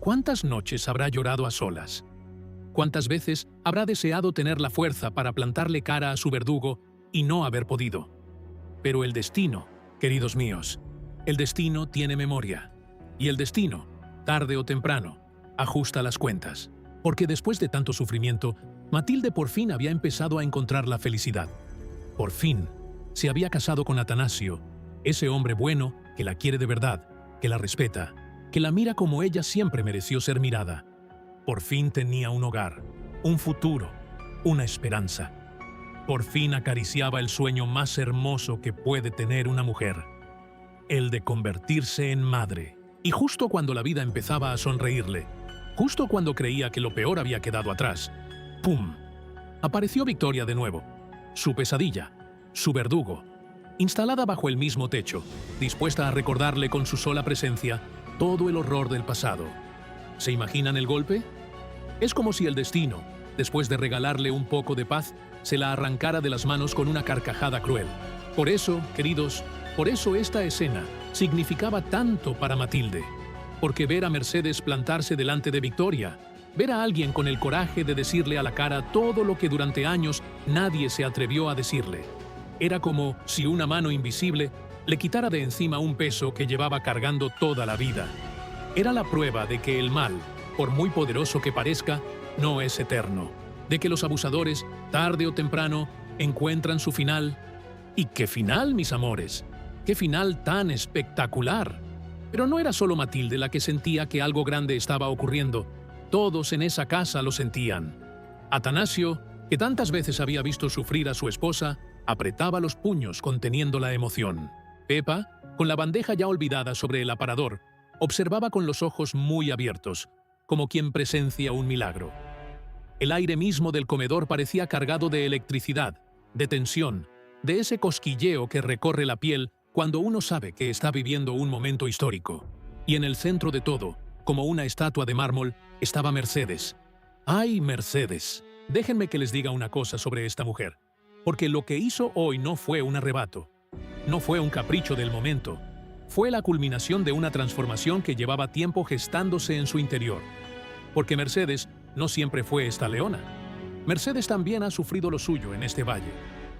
[SPEAKER 1] ¿Cuántas noches habrá llorado a solas? ¿Cuántas veces habrá deseado tener la fuerza para plantarle cara a su verdugo y no haber podido? Pero el destino, queridos míos, el destino tiene memoria. Y el destino, tarde o temprano, ajusta las cuentas. Porque después de tanto sufrimiento, Matilde por fin había empezado a encontrar la felicidad. Por fin, se había casado con Atanasio, ese hombre bueno que la quiere de verdad, que la respeta, que la mira como ella siempre mereció ser mirada. Por fin tenía un hogar, un futuro, una esperanza. Por fin acariciaba el sueño más hermoso que puede tener una mujer, el de convertirse en madre. Y justo cuando la vida empezaba a sonreírle, justo cuando creía que lo peor había quedado atrás, ¡pum!, apareció Victoria de nuevo, su pesadilla, su verdugo, instalada bajo el mismo techo, dispuesta a recordarle con su sola presencia todo el horror del pasado. ¿Se imaginan el golpe? Es como si el destino, después de regalarle un poco de paz, se la arrancara de las manos con una carcajada cruel. Por eso, queridos, por eso esta escena significaba tanto para Matilde. Porque ver a Mercedes plantarse delante de Victoria, ver a alguien con el coraje de decirle a la cara todo lo que durante años nadie se atrevió a decirle, era como si una mano invisible le quitara de encima un peso que llevaba cargando toda la vida. Era la prueba de que el mal, por muy poderoso que parezca, no es eterno. De que los abusadores, tarde o temprano, encuentran su final. ¿Y qué final, mis amores? ¡Qué final tan espectacular! Pero no era solo Matilde la que sentía que algo grande estaba ocurriendo. Todos en esa casa lo sentían. Atanasio, que tantas veces había visto sufrir a su esposa, apretaba los puños conteniendo la emoción. Pepa, con la bandeja ya olvidada sobre el aparador, observaba con los ojos muy abiertos, como quien presencia un milagro. El aire mismo del comedor parecía cargado de electricidad, de tensión, de ese cosquilleo que recorre la piel cuando uno sabe que está viviendo un momento histórico. Y en el centro de todo, como una estatua de mármol, estaba Mercedes. ¡Ay, Mercedes! Déjenme que les diga una cosa sobre esta mujer, porque lo que hizo hoy no fue un arrebato, no fue un capricho del momento, fue la culminación de una transformación que llevaba tiempo gestándose en su interior. Porque Mercedes no siempre fue esta leona. Mercedes también ha sufrido lo suyo en este valle.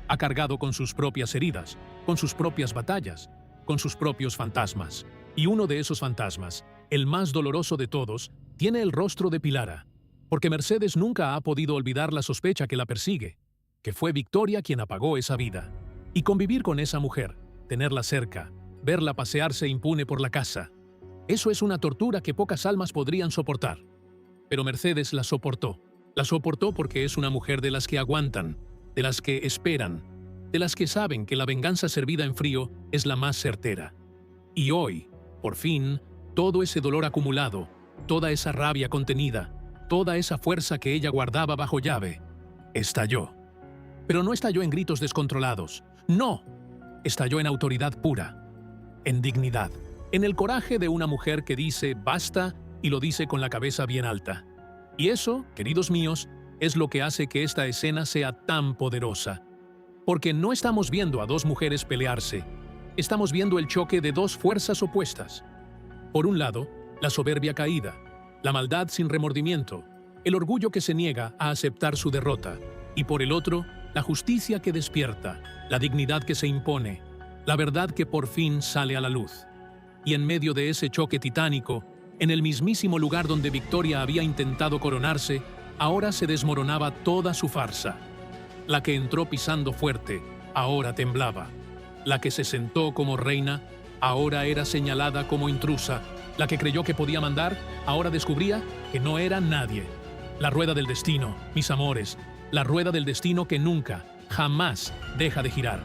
[SPEAKER 1] Ha cargado con sus propias heridas, con sus propias batallas, con sus propios fantasmas. Y uno de esos fantasmas, el más doloroso de todos, tiene el rostro de Pilara. Porque Mercedes nunca ha podido olvidar la sospecha que la persigue, que fue Victoria quien apagó esa vida. Y convivir con esa mujer, tenerla cerca, verla pasearse impune por la casa, eso es una tortura que pocas almas podrían soportar. Pero Mercedes la soportó. La soportó porque es una mujer de las que aguantan, de las que esperan, de las que saben que la venganza servida en frío es la más certera. Y hoy, por fin, todo ese dolor acumulado, toda esa rabia contenida, toda esa fuerza que ella guardaba bajo llave, estalló. Pero no estalló en gritos descontrolados. ¡No! Estalló en autoridad pura, en dignidad, en el coraje de una mujer que dice basta y lo dice con la cabeza bien alta. Y eso, queridos míos, es lo que hace que esta escena sea tan poderosa. Porque no estamos viendo a dos mujeres pelearse, estamos viendo el choque de dos fuerzas opuestas. Por un lado, la soberbia caída, la maldad sin remordimiento, el orgullo que se niega a aceptar su derrota, y por el otro, la justicia que despierta, la dignidad que se impone, la verdad que por fin sale a la luz. Y en medio de ese choque titánico, en el mismísimo lugar donde Victoria había intentado coronarse, ahora se desmoronaba toda su farsa. La que entró pisando fuerte, ahora temblaba. La que se sentó como reina, ahora era señalada como intrusa. La que creyó que podía mandar, ahora descubría que no era nadie. La rueda del destino, mis amores, la rueda del destino que nunca, jamás deja de girar.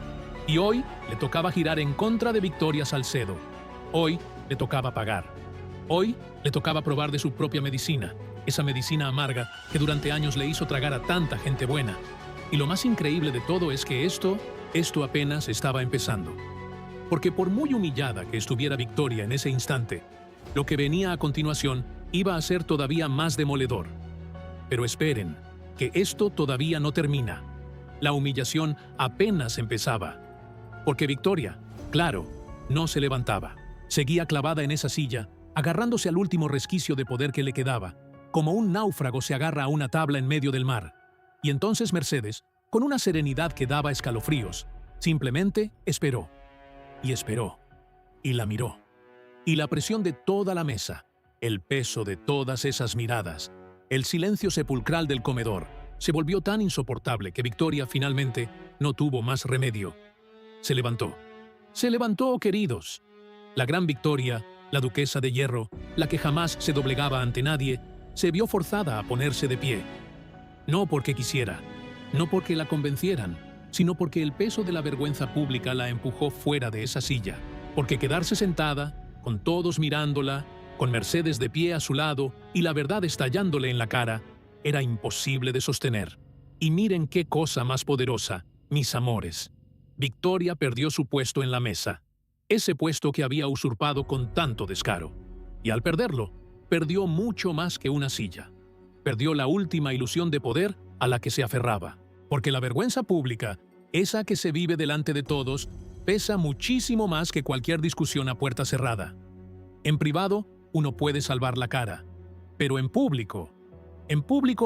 [SPEAKER 1] Y hoy le tocaba girar en contra de Victoria Salcedo. Hoy le tocaba pagar. Hoy le tocaba probar de su propia medicina, esa medicina amarga que durante años le hizo tragar a tanta gente buena. Y lo más increíble de todo es que esto apenas estaba empezando. Porque por muy humillada que estuviera Victoria en ese instante, lo que venía a continuación iba a ser todavía más demoledor. Pero esperen, que esto todavía no termina. La humillación apenas empezaba. Porque Victoria, claro, no se levantaba. Seguía clavada en esa silla, agarrándose al último resquicio de poder que le quedaba, como un náufrago se agarra a una tabla en medio del mar. Y entonces Mercedes, con una serenidad que daba escalofríos, simplemente esperó. Y esperó. Y la miró. Y la presión de toda la mesa, el peso de todas esas miradas, el silencio sepulcral del comedor, se volvió tan insoportable que Victoria finalmente no tuvo más remedio. Se levantó. Se levantó, queridos. La gran Victoria, la duquesa de hierro, la que jamás se doblegaba ante nadie, se vio forzada a ponerse de pie. No porque quisiera, no porque la convencieran, sino porque el peso de la vergüenza pública la empujó fuera de esa silla. Porque quedarse sentada, con todos mirándola, con Mercedes de pie a su lado y la verdad estallándole en la cara, era imposible de sostener. Y miren qué cosa más poderosa, mis amores. Victoria perdió su puesto en la mesa, ese puesto que había usurpado con tanto descaro. Y al perderlo, perdió mucho más que una silla. Perdió la última ilusión de poder a la que se aferraba. Porque la vergüenza pública, esa que se vive delante de todos, pesa muchísimo más que cualquier discusión a puerta cerrada. En privado, uno puede salvar la cara, pero en público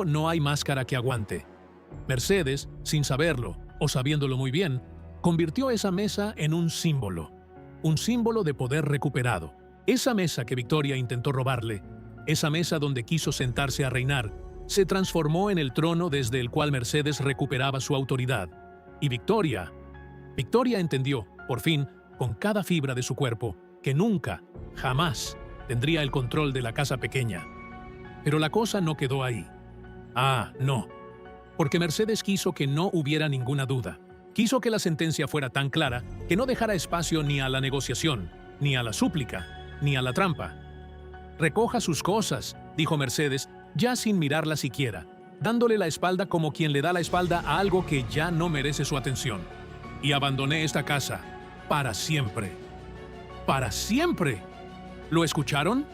[SPEAKER 1] no hay máscara que aguante. Mercedes, sin saberlo o sabiéndolo muy bien, convirtió esa mesa en un símbolo de poder recuperado. Esa mesa que Victoria intentó robarle, esa mesa donde quiso sentarse a reinar, se transformó en el trono desde el cual Mercedes recuperaba su autoridad. Y Victoria entendió, por fin, con cada fibra de su cuerpo, que nunca, jamás, tendría el control de la casa pequeña. Pero la cosa no quedó ahí. Ah, no. Porque Mercedes quiso que no hubiera ninguna duda. Quiso que la sentencia fuera tan clara que no dejara espacio ni a la negociación, ni a la súplica, ni a la trampa. «Recoja sus cosas», dijo Mercedes, ya sin mirarla siquiera. dándole la espalda como quien le da la espalda a algo que ya no merece su atención. Y abandoné esta casa para siempre. ¡Para siempre! ¿Lo escucharon?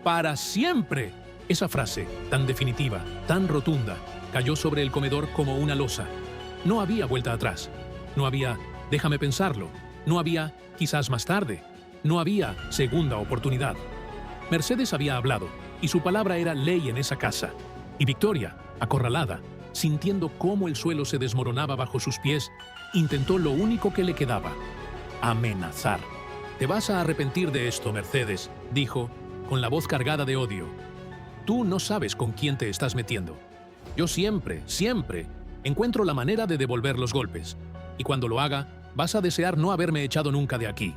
[SPEAKER 1] ¡Para siempre! Esa frase, tan definitiva, tan rotunda, cayó sobre el comedor como una losa. No había vuelta atrás. No había déjame pensarlo. No había quizás más tarde. No había segunda oportunidad. Mercedes había hablado, y su palabra era ley en esa casa. Y Victoria, acorralada, sintiendo cómo el suelo se desmoronaba bajo sus pies, intentó lo único que le quedaba: amenazar. «Te vas a arrepentir de esto, Mercedes», dijo, con la voz cargada de odio. «Tú no sabes con quién te estás metiendo. Yo siempre, siempre, encuentro la manera de devolver los golpes. Y cuando lo haga, vas a desear no haberme echado nunca de aquí».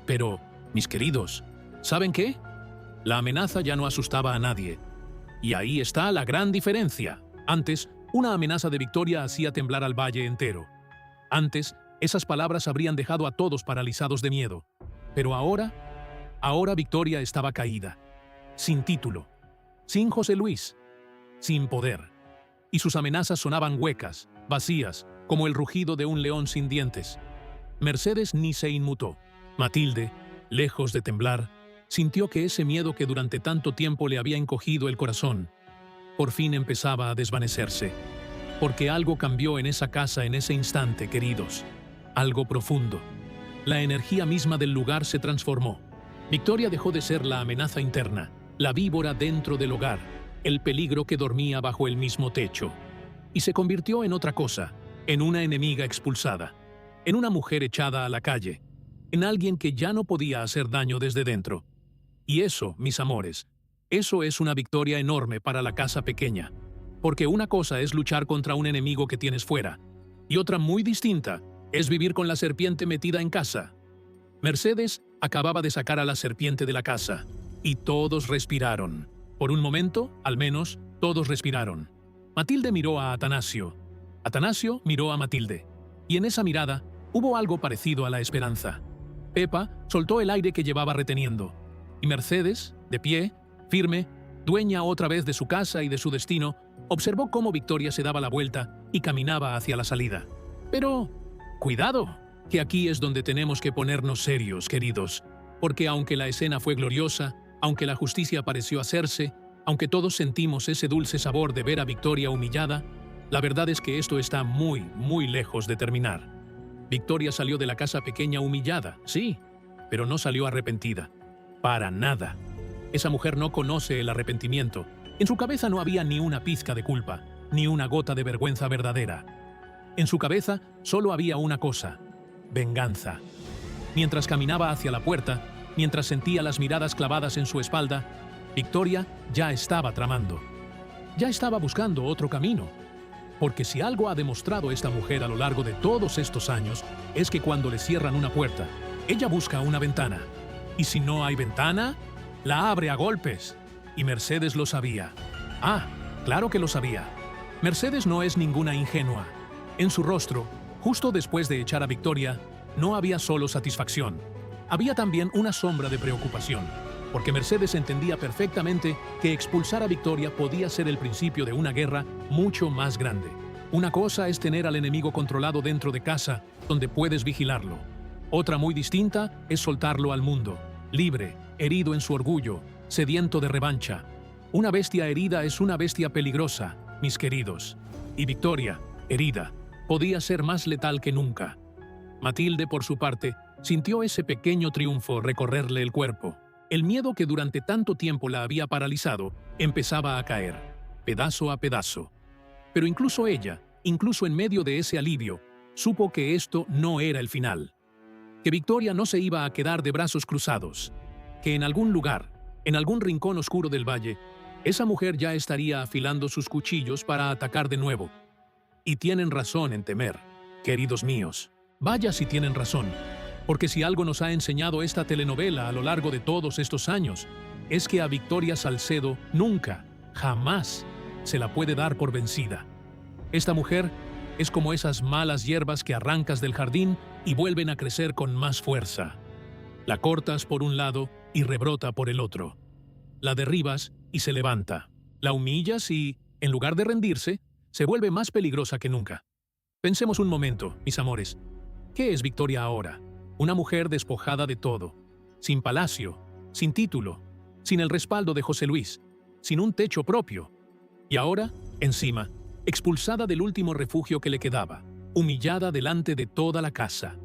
[SPEAKER 1] Pero, mis queridos, ¿saben qué? La amenaza ya no asustaba a nadie. Y ahí está la gran diferencia. Antes, una amenaza de Victoria hacía temblar al valle entero. Antes, esas palabras habrían dejado a todos paralizados de miedo. Pero ahora Victoria estaba caída. Sin título. Sin José Luis. Sin poder. Y sus amenazas sonaban huecas, vacías, como el rugido de un león sin dientes. Mercedes ni se inmutó. Matilde, lejos de temblar, sintió que ese miedo que durante tanto tiempo le había encogido el corazón, por fin empezaba a desvanecerse. Porque algo cambió en esa casa en ese instante, queridos. Algo profundo. La energía misma del lugar se transformó. Victoria dejó de ser la amenaza interna, la víbora dentro del hogar, el peligro que dormía bajo el mismo techo. Y se convirtió en otra cosa, en una enemiga expulsada, en una mujer echada a la calle, en alguien que ya no podía hacer daño desde dentro. Y eso, mis amores, eso es una victoria enorme para la casa pequeña. Porque una cosa es luchar contra un enemigo que tienes fuera, y otra muy distinta es vivir con la serpiente metida en casa. Mercedes acababa de sacar a la serpiente de la casa, y todos respiraron. Por un momento, al menos, todos respiraron. Matilde miró a Atanasio. Atanasio miró a Matilde. Y en esa mirada hubo algo parecido a la esperanza. Pepa soltó el aire que llevaba reteniendo. Y Mercedes, de pie, firme, dueña otra vez de su casa y de su destino, observó cómo Victoria se daba la vuelta y caminaba hacia la salida. Pero, cuidado, que aquí es donde tenemos que ponernos serios, queridos, porque aunque la escena fue gloriosa, aunque la justicia pareció hacerse, aunque todos sentimos ese dulce sabor de ver a Victoria humillada, la verdad es que esto está muy, muy lejos de terminar. Victoria salió de la casa pequeña humillada, sí, pero no salió arrepentida. Para nada. Esa mujer no conoce el arrepentimiento. En su cabeza no había ni una pizca de culpa, ni una gota de vergüenza verdadera. En su cabeza solo había una cosa: venganza. Mientras caminaba hacia la puerta, mientras sentía las miradas clavadas en su espalda, Victoria ya estaba tramando. Ya estaba buscando otro camino. Porque si algo ha demostrado esta mujer a lo largo de todos estos años, es que cuando le cierran una puerta, ella busca una ventana. Y si no hay ventana, la abre a golpes. Y Mercedes lo sabía. Ah, claro que lo sabía. Mercedes no es ninguna ingenua. En su rostro, justo después de echar a Victoria, no había solo satisfacción. Había también una sombra de preocupación, porque Mercedes entendía perfectamente que expulsar a Victoria podía ser el principio de una guerra mucho más grande. Una cosa es tener al enemigo controlado dentro de casa, donde puedes vigilarlo. Otra muy distinta es soltarlo al mundo, libre, herido en su orgullo, sediento de revancha. Una bestia herida es una bestia peligrosa, mis queridos. Y Victoria, herida, podía ser más letal que nunca. Matilde, por su parte, sintió ese pequeño triunfo recorrerle el cuerpo. El miedo que durante tanto tiempo la había paralizado empezaba a caer, pedazo a pedazo. Pero incluso ella, incluso en medio de ese alivio, supo que esto no era el final. Que Victoria no se iba a quedar de brazos cruzados. Que en algún lugar, en algún rincón oscuro del valle, esa mujer ya estaría afilando sus cuchillos para atacar de nuevo. Y tienen razón en temer, queridos míos. Vaya si tienen razón. Porque si algo nos ha enseñado esta telenovela a lo largo de todos estos años, es que a Victoria Salcedo nunca, jamás, se la puede dar por vencida. Esta mujer es como esas malas hierbas que arrancas del jardín y vuelven a crecer con más fuerza. La cortas por un lado y rebrota por el otro. La derribas y se levanta. La humillas y en lugar de rendirse, se vuelve más peligrosa que nunca. Pensemos un momento, mis amores. ¿Qué es Victoria ahora? Una mujer despojada de todo, sin palacio, sin título, sin el respaldo de José Luis, sin un techo propio. Y ahora, encima, expulsada del último refugio que le quedaba, humillada delante de toda la casa.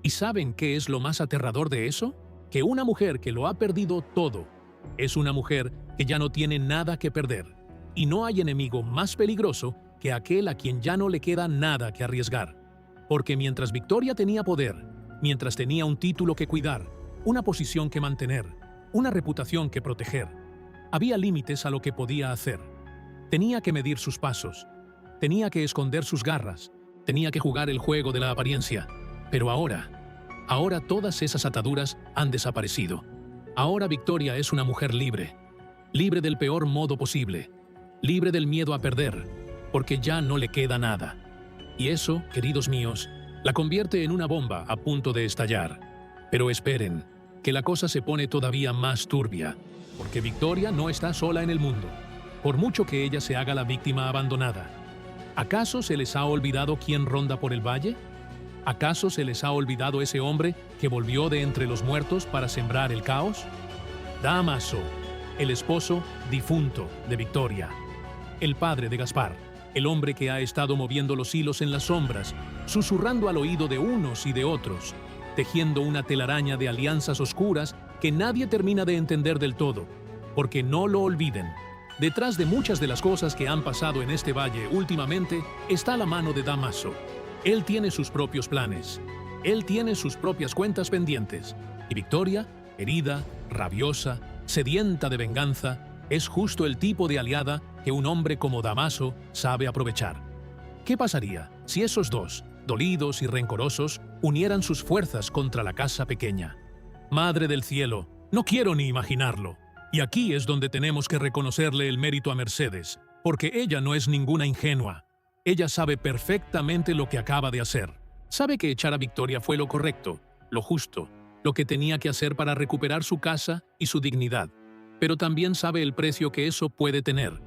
[SPEAKER 1] ¿Y saben qué es lo más aterrador de eso? Que una mujer que lo ha perdido todo es una mujer que ya no tiene nada que perder. Y no hay enemigo más peligroso que aquel a quien ya no le queda nada que arriesgar. Porque mientras Victoria tenía poder, mientras tenía un título que cuidar, una posición que mantener, una reputación que proteger, había límites a lo que podía hacer. Tenía que medir sus pasos, tenía que esconder sus garras, tenía que jugar el juego de la apariencia. Pero ahora todas esas ataduras han desaparecido. Ahora Victoria es una mujer libre, libre del peor modo posible, libre del miedo a perder, porque ya no le queda nada. Y eso, queridos míos, la convierte en una bomba a punto de estallar. Pero esperen, que la cosa se pone todavía más turbia, porque Victoria no está sola en el mundo, por mucho que ella se haga la víctima abandonada. ¿Acaso se les ha olvidado quién ronda por el valle? ¿Acaso se les ha olvidado ese hombre que volvió de entre los muertos para sembrar el caos? Dámaso, el esposo difunto de Victoria, el padre de Gaspar, el hombre que ha estado moviendo los hilos en las sombras, susurrando al oído de unos y de otros, tejiendo una telaraña de alianzas oscuras que nadie termina de entender del todo, porque no lo olviden. Detrás de muchas de las cosas que han pasado en este valle últimamente está la mano de Dámaso. Él tiene sus propios planes, él tiene sus propias cuentas pendientes, y Victoria, herida, rabiosa, sedienta de venganza, es justo el tipo de aliada que un hombre como Dámaso sabe aprovechar. ¿Qué pasaría si esos dos, dolidos y rencorosos, unieran sus fuerzas contra la casa pequeña? Madre del cielo, no quiero ni imaginarlo. Y aquí es donde tenemos que reconocerle el mérito a Mercedes, porque ella no es ninguna ingenua. Ella sabe perfectamente lo que acaba de hacer. Sabe que echar a Victoria fue lo correcto, lo justo, lo que tenía que hacer para recuperar su casa y su dignidad. Pero también sabe el precio que eso puede tener.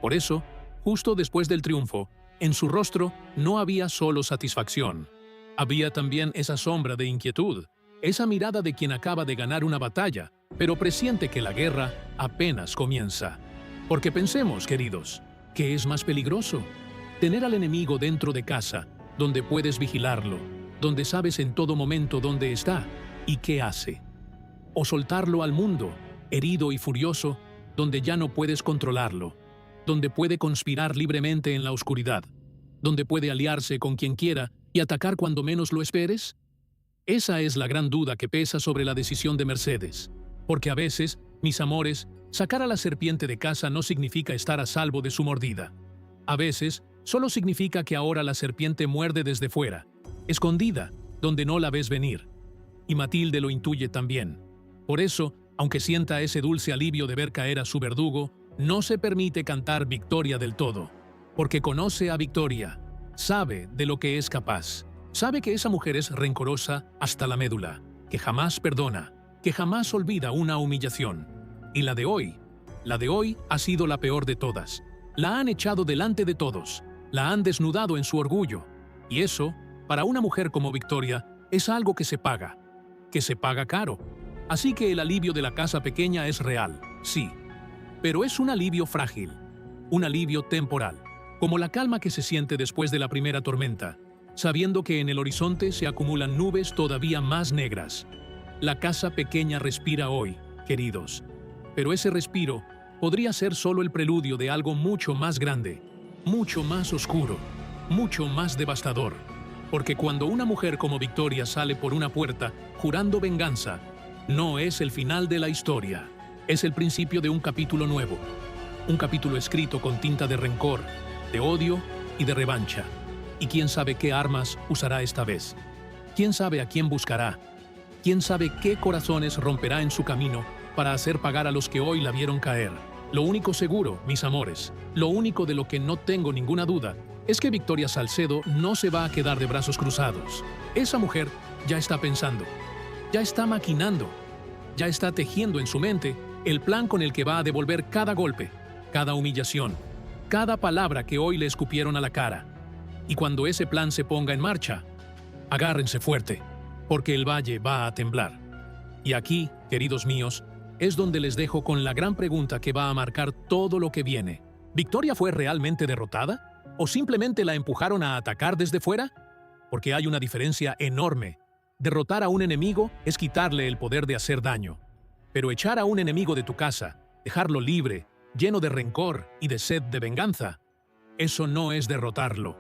[SPEAKER 1] Por eso, justo después del triunfo, en su rostro no había solo satisfacción. Había también esa sombra de inquietud, esa mirada de quien acaba de ganar una batalla, pero presiente que la guerra apenas comienza. Porque pensemos, queridos, ¿qué es más peligroso? Tener al enemigo dentro de casa, donde puedes vigilarlo, donde sabes en todo momento dónde está y qué hace. O soltarlo al mundo, herido y furioso, donde ya no puedes controlarlo, donde puede conspirar libremente en la oscuridad, donde puede aliarse con quien quiera y atacar cuando menos lo esperes. Esa es la gran duda que pesa sobre la decisión de Mercedes, porque a veces, mis amores, sacar a la serpiente de casa no significa estar a salvo de su mordida. A veces, solo significa que ahora la serpiente muerde desde fuera, escondida, donde no la ves venir. Y Matilde lo intuye también. Por eso, aunque sienta ese dulce alivio de ver caer a su verdugo, no se permite cantar victoria del todo, porque conoce a Victoria, sabe de lo que es capaz, sabe que esa mujer es rencorosa hasta la médula, que jamás perdona, que jamás olvida una humillación. Y la de hoy ha sido la peor de todas. La han echado delante de todos, la han desnudado en su orgullo. Y eso, para una mujer como Victoria, es algo que se paga caro. Así que el alivio de la casa pequeña es real, sí. Pero es un alivio frágil, un alivio temporal, como la calma que se siente después de la primera tormenta, sabiendo que en el horizonte se acumulan nubes todavía más negras. La casa pequeña respira hoy, queridos. Pero ese respiro podría ser solo el preludio de algo mucho más grande, mucho más oscuro, mucho más devastador. Porque cuando una mujer como Victoria sale por una puerta jurando venganza, no es el final de la historia, es el principio de un capítulo nuevo. Un capítulo escrito con tinta de rencor, de odio y de revancha. Y quién sabe qué armas usará esta vez. Quién sabe a quién buscará. Quién sabe qué corazones romperá en su camino para hacer pagar a los que hoy la vieron caer. Lo único seguro, mis amores, lo único de lo que no tengo ninguna duda, es que Victoria Salcedo no se va a quedar de brazos cruzados. Esa mujer ya está pensando, ya está maquinando, ya está tejiendo en su mente el plan con el que va a devolver cada golpe, cada humillación, cada palabra que hoy le escupieron a la cara. Y cuando ese plan se ponga en marcha, agárrense fuerte, porque el valle va a temblar. Y aquí, queridos míos, es donde les dejo con la gran pregunta que va a marcar todo lo que viene. ¿Victoria fue realmente derrotada? ¿O simplemente la empujaron a atacar desde fuera? Porque hay una diferencia enorme. Derrotar a un enemigo es quitarle el poder de hacer daño. Pero echar a un enemigo de tu casa, dejarlo libre, lleno de rencor y de sed de venganza, eso no es derrotarlo.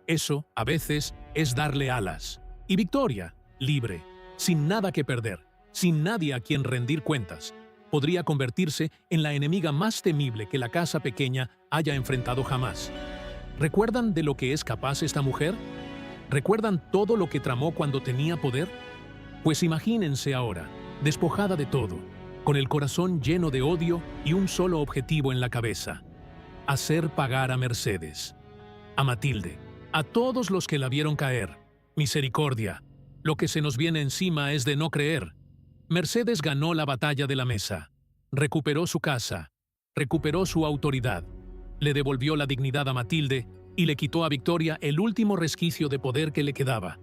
[SPEAKER 1] Eso, a veces, es darle alas. Y Victoria, libre, sin nada que perder, sin nadie a quien rendir cuentas, podría convertirse en la enemiga más temible que la casa pequeña haya enfrentado jamás. ¿Recuerdan de lo que es capaz esta mujer? ¿Recuerdan todo lo que tramó cuando tenía poder? Pues imagínense ahora, despojada de todo, con el corazón lleno de odio y un solo objetivo en la cabeza: hacer pagar a Mercedes, a Matilde, a todos los que la vieron caer. Misericordia, lo que se nos viene encima es de no creer. Mercedes ganó la batalla de la mesa, recuperó su casa, recuperó su autoridad, le devolvió la dignidad a Matilde y le quitó a Victoria el último resquicio de poder que le quedaba.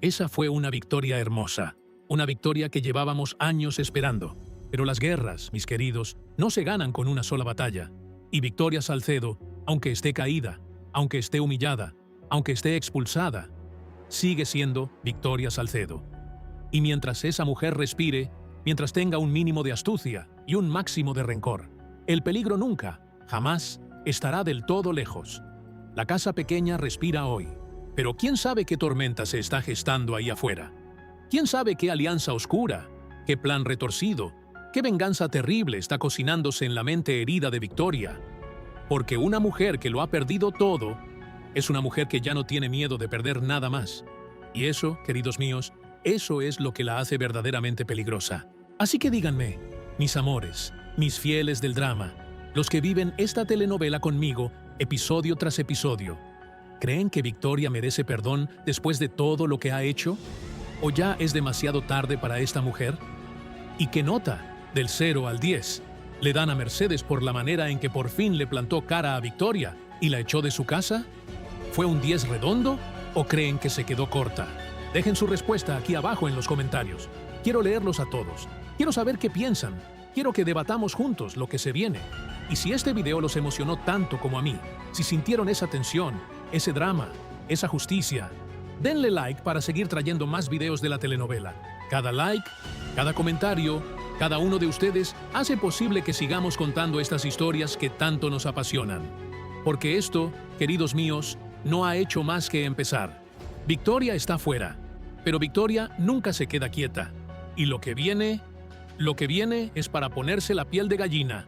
[SPEAKER 1] Esa fue una victoria hermosa, una victoria que llevábamos años esperando. Pero las guerras, mis queridos, no se ganan con una sola batalla. Y Victoria Salcedo, aunque esté caída, aunque esté humillada, aunque esté expulsada, sigue siendo Victoria Salcedo. Y mientras esa mujer respire, mientras tenga un mínimo de astucia y un máximo de rencor, el peligro nunca, jamás, estará del todo lejos. La casa pequeña respira hoy, pero ¿quién sabe qué tormenta se está gestando ahí afuera? ¿Quién sabe qué alianza oscura, qué plan retorcido, qué venganza terrible está cocinándose en la mente herida de Victoria? Porque una mujer que lo ha perdido todo es una mujer que ya no tiene miedo de perder nada más. Y eso, queridos míos, eso es lo que la hace verdaderamente peligrosa. Así que díganme, mis amores, mis fieles del drama, los que viven esta telenovela conmigo, episodio tras episodio, ¿creen que Victoria merece perdón después de todo lo que ha hecho? ¿O ya es demasiado tarde para esta mujer? ¿Y qué nota, del 0 al 10, le dan a Mercedes por la manera en que por fin le plantó cara a Victoria y la echó de su casa? ¿Fue un 10 redondo o creen que se quedó corta? Dejen su respuesta aquí abajo en los comentarios. Quiero leerlos a todos. Quiero saber qué piensan. Quiero que debatamos juntos lo que se viene. Y si este video los emocionó tanto como a mí, si sintieron esa tensión, ese drama, esa justicia, denle like para seguir trayendo más videos de la telenovela. Cada like, cada comentario, cada uno de ustedes hace posible que sigamos contando estas historias que tanto nos apasionan. Porque esto, queridos míos, no ha hecho más que empezar. Victoria está fuera, pero Victoria nunca se queda quieta. Y lo que viene es para ponerse la piel de gallina.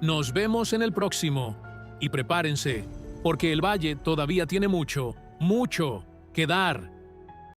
[SPEAKER 1] Nos vemos en el próximo. Y prepárense, porque el valle todavía tiene mucho, mucho que dar.